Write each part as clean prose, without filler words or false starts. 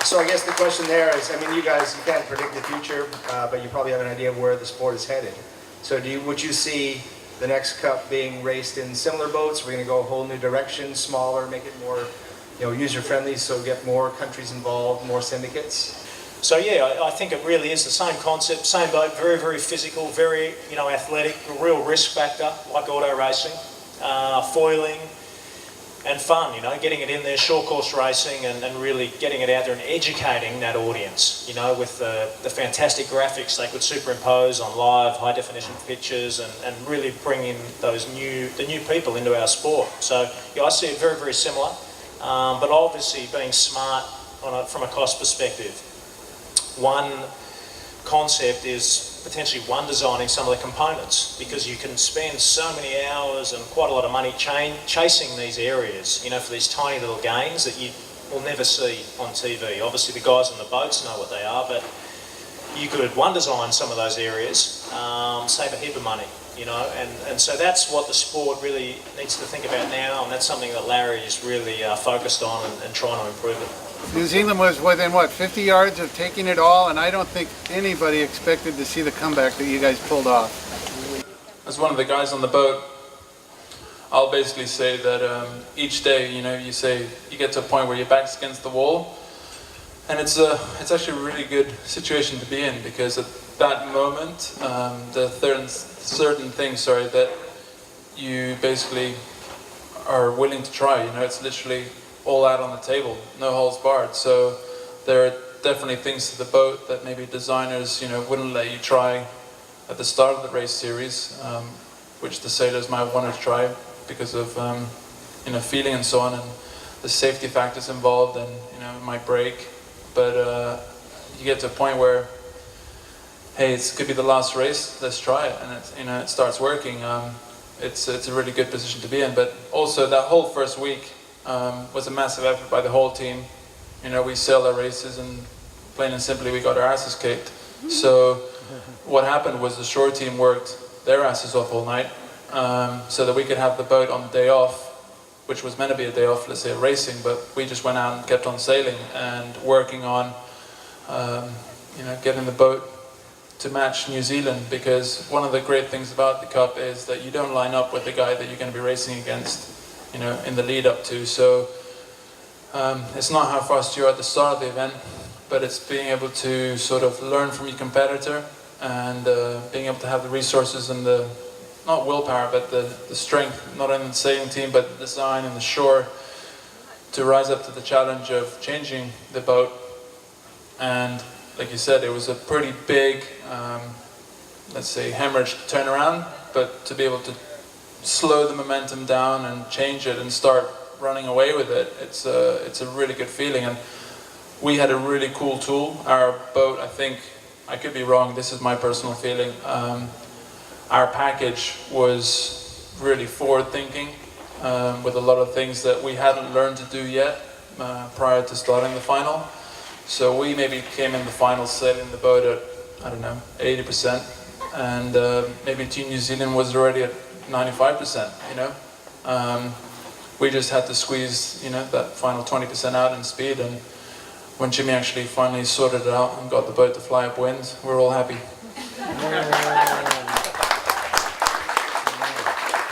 So I guess the question there is, I mean, you guys, you can't predict the future, but you probably have an idea of where the sport is headed. So would you see the next cup being raced in similar boats? We're going to go a whole new direction, smaller, make it more, user-friendly, so get more countries involved, more syndicates? So yeah, I think it really is the same concept, same boat, very, very physical, very, athletic, a real risk factor, like auto racing, foiling, and fun, getting it in there, short course racing, and really getting it out there and educating that audience, with the fantastic graphics they could superimpose on live, high definition pictures, and really bring in the new people into our sport. So yeah, I see it very, very similar, but obviously being smart from a cost perspective. One concept is potentially designing some of the components, because you can spend so many hours and quite a lot of money chasing these areas, for these tiny little gains that you will never see on TV. Obviously the guys on the boats know what they are, but you could design some of those areas, save a heap of money, and so that's what the sport really needs to think about now, and that's something that Larry is really focused on and trying to improve it. New Zealand was within, 50 yards of taking it all, and I don't think anybody expected to see the comeback that you guys pulled off. As one of the guys on the boat, I'll basically say that each day, you get to a point where your back's against the wall, and it's actually a really good situation to be in, because at that moment, the certain things, that you basically are willing to try, it's literally all out on the table, no holes barred. So there are definitely things to the boat that maybe designers, wouldn't let you try at the start of the race series, which the sailors might want to try because of, feeling and so on, and the safety factors involved, and, it might break. But you get to a point where, hey, it could be the last race, let's try it, and it starts working. It's a really good position to be in. But also that whole first week, was a massive effort by the whole team. We sailed our races, and plain and simply we got our asses kicked. So what happened was the shore team worked their asses off all night, so that we could have the boat on the day off, which was meant to be a day off, let's say, racing, but we just went out and kept on sailing and working on getting the boat to match New Zealand, because one of the great things about the Cup is that you don't line up with the guy that you're going to be racing against in the lead up to. So it's not how fast you are at the start of the event, but it's being able to sort of learn from your competitor, and being able to have the resources and the, not willpower, but the strength, not only in the sailing team, but the design and the shore, to rise up to the challenge of changing the boat. And like you said, it was a pretty big, let's say, hemorrhage turnaround, but to be able to slow the momentum down and change it and start running away with it, it's a really good feeling. And we had a really cool tool. Our boat, I think, I could be wrong, this is my personal feeling, our package was really forward-thinking, with a lot of things that we hadn't learned to do yet prior to starting the final. So we maybe came in the final sailing the boat at, I don't know, 80%, and maybe Team New Zealand was already at 95%, we just had to squeeze, that final 20% out in speed, and when Jimmy actually finally sorted it out and got the boat to fly upwind, we're all happy.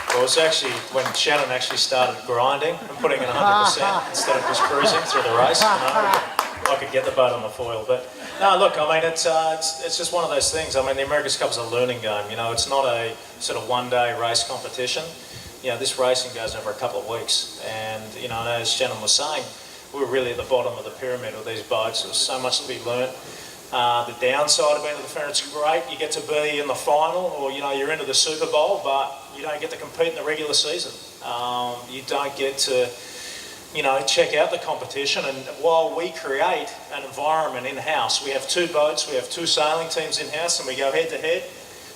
Well, it was actually when Shannon actually started grinding and putting in 100% instead of just cruising through the race. I could get the boat on the foil, but no, look, I mean, it's just one of those things. I mean, the America's Cup is a learning game. It's not a sort of one-day race competition. This racing goes over a couple of weeks, and as Shannon was saying, we were really at the bottom of the pyramid with these boats. There was so much to be learnt. The downside of being at the fair, it's great. You get to be in the final, or you're into the Super Bowl, but you don't get to compete in the regular season. You don't get to check out the competition. And while we create an environment in-house, we have two boats, we have two sailing teams in-house, and we go head-to-head.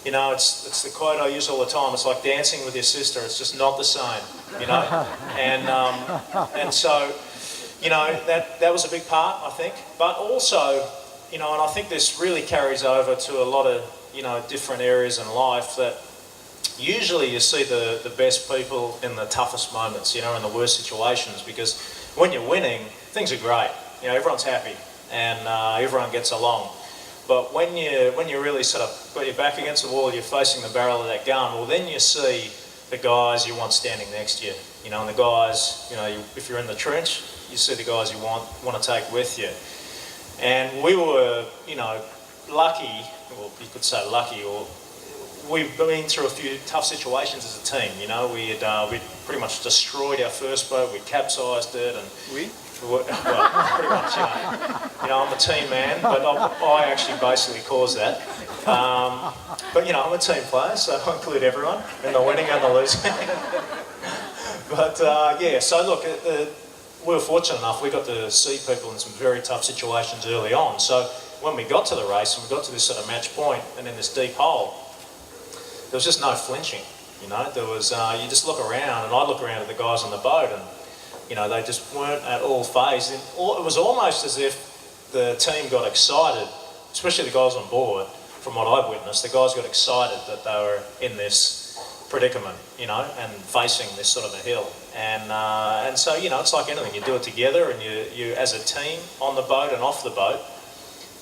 It's the quote I use all the time. It's like dancing with your sister. It's just not the same, And so, that was a big part, I think. But also, and I think this really carries over to a lot of, different areas in life, that usually you see the best people in the toughest moments, in the worst situations, because when you're winning, things are great. Everyone's happy. and everyone gets along. But when you really sort of put your back against the wall, you're facing the barrel of that gun, well then you see the guys you want standing next to you, you know, and the guys, you know, if you're in the trench, you see the guys you want to take with you. And we were, you know, lucky, or you could say lucky, or we've been through a few tough situations as a team, you know. We'd pretty much destroyed our first boat, we capsized it, and well, pretty much, you know, I'm a team man, but I actually basically caused that. But, you know, I'm a team player, so I include everyone in the winning and the losing. But, yeah, so look, we were fortunate enough, we got to see people in some very tough situations early on. So when we got to the race and we got to this sort of match point and in this deep hole, there was just no flinching, you know. There was, you just look around, and I look around at the guys on the boat, and you know, they just weren't at all phased. And it was almost as if the team got excited, especially the guys on board, from what I've witnessed, the guys got excited that they were in this predicament, you know, and facing this sort of a hill. And so, you know, it's like anything, you do it together, and you as a team, on the boat and off the boat,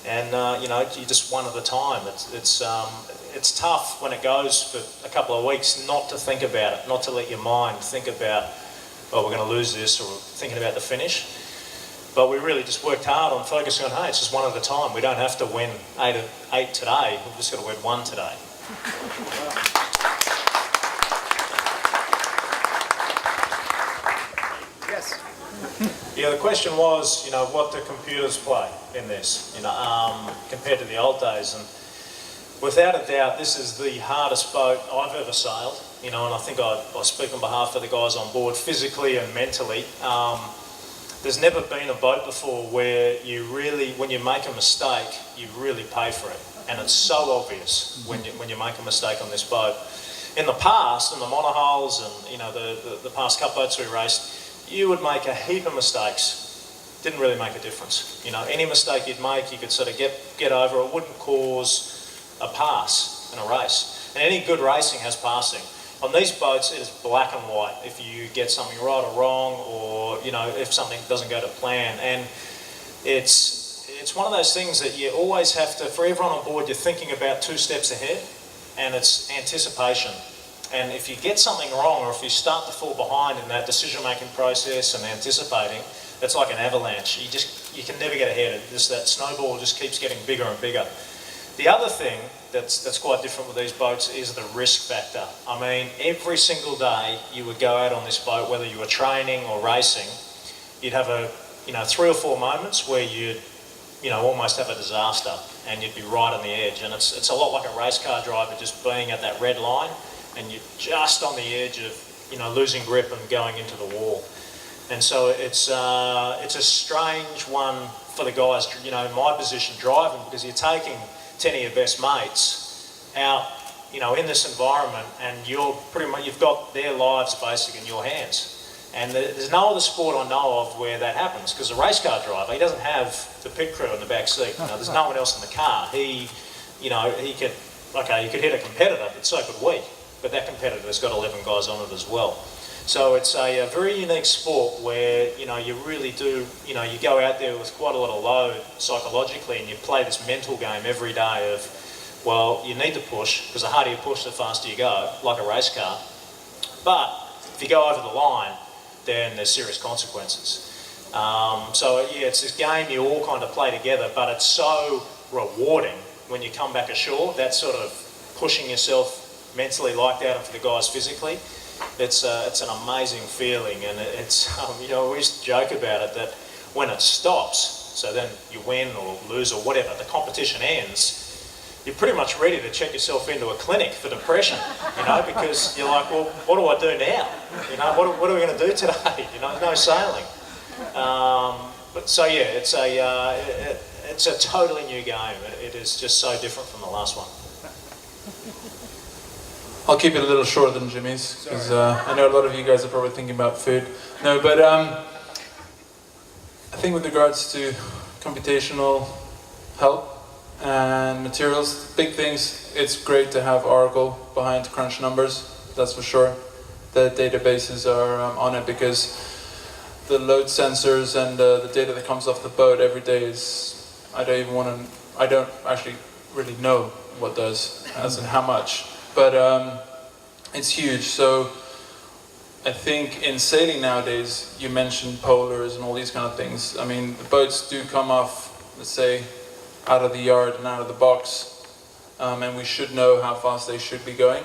and you know, you just one at a time. It's tough when it goes for a couple of weeks not to think about it, not to let your mind think about, oh, we're going to lose this, or thinking about the finish. But we really just worked hard on focusing on, hey, it's just one at a time. We don't have to win eight today, we've just got to win one today. Yes. Yeah, the question was, you know, what do computers play in this, you know, compared to the old days. And without a doubt, this is the hardest boat I've ever sailed, you know, and I think I speak on behalf of the guys on board, physically and mentally. There's never been a boat before where you really, when you make a mistake, you really pay for it. And it's so obvious when you make a mistake on this boat. In the past, in the monohulls and, you know, the past cup boats we raced, you would make a heap of mistakes. Didn't really make a difference. You know, any mistake you'd make, you could sort of get over. It wouldn't cause a pass in a race. And any good racing has passing. On these boats, it is black and white. If you get something right or wrong, or, you know, if something doesn't go to plan. And it's one of those things that you always have to, for everyone on board, you're thinking about 2 steps ahead, and it's anticipation. And if you get something wrong, or if you start to fall behind in that decision-making process and anticipating, it's like an avalanche. You can never get ahead. That snowball just keeps getting bigger and bigger. The other thing that's quite different with these boats is the risk factor. I mean, every single day you would go out on this boat, whether you were training or racing, you'd have 3 or 4 moments where you'd, you know, almost have a disaster, and you'd be right on the edge. And it's a lot like a race car driver, just being at that red line, and you're just on the edge of, you know, losing grip and going into the wall. And so it's a strange one for the guys, you know, in my position driving, because you're taking 10 of your best mates out, you know, in this environment, and you've got their lives basically in your hands. And there's no other sport I know of where that happens, because a race car driver, he doesn't have the pit crew in the back seat. You know, there's no one else in the car. He could hit a competitor, but so could we. But that competitor's got 11 guys on it as well. So it's a very unique sport where, you know, you really do, you know, you go out there with quite a lot of load psychologically, and you play this mental game every day of, well, you need to push, because the harder you push, the faster you go, like a race car. But if you go over the line, then there's serious consequences. So yeah, it's this game you all kind of play together, but it's so rewarding when you come back ashore, that sort of pushing yourself mentally like that, and for the guys physically. It's an amazing feeling, and it's, you know, we used to joke about it, that when it stops, so then you win or lose or whatever, the competition ends, you're pretty much ready to check yourself into a clinic for depression, you know, because you're like, well, what do I do now? You know, what are we going to do today? You know, no sailing. But so yeah, it's a totally new game. It is just so different from the last one. I'll keep it a little shorter than Jimmy's, because I know a lot of you guys are probably thinking about food. No, but I think with regards to computational help and materials, big things, it's great to have Oracle behind to crunch numbers, that's for sure. The databases are on it, because the load sensors and the data that comes off the boat every day is, I don't actually really know what does, as in how much, but it's huge. So I think in sailing nowadays, you mentioned polars and all these kind of things. I mean, the boats do come off, let's say, out of the yard and out of the box, and we should know how fast they should be going.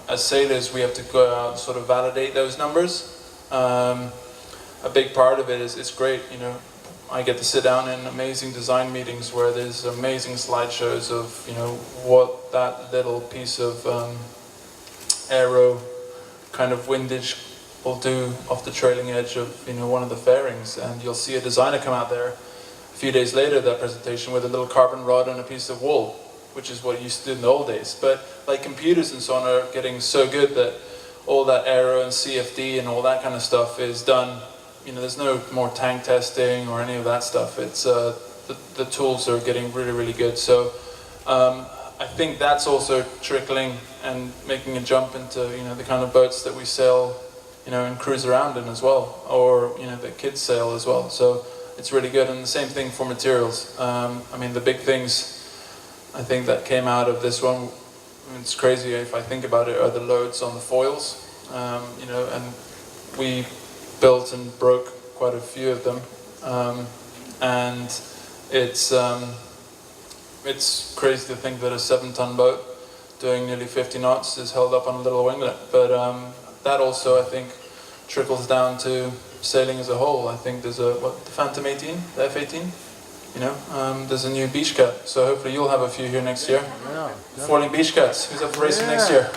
As sailors, we have to go out and sort of validate those numbers. A big part of it is it's great, you know. I get to sit down in amazing design meetings where there's amazing slideshows of, you know, what that little piece of aero kind of windage will do off the trailing edge of, you know, one of the fairings, and you'll see a designer come out there a few days later, that presentation, with a little carbon rod and a piece of wool, which is what you used to do in the old days. But like computers and so on are getting so good that all that aero and CFD and all that kind of stuff is done. You know, there's no more tank testing or any of that stuff. It's the tools are getting really, really good. So I think that's also trickling and making a jump into, you know, the kind of boats that we sail, you know, and cruise around in as well, or, you know, the kids sail as well. So it's really good, and the same thing for materials. I mean, the big things I think that came out of this one, it's crazy if I think about it, are the loads on the foils. You know, and we built and broke quite a few of them, and it's crazy to think that a 7-ton boat doing nearly 50 knots is held up on a little winglet. But that also, I think, trickles down to sailing as a whole. I think there's the Phantom 18, the F-18, you know, there's a new beach cat, so hopefully you'll have a few here next year. Yeah. Foiling beach cats, who's up for racing next year?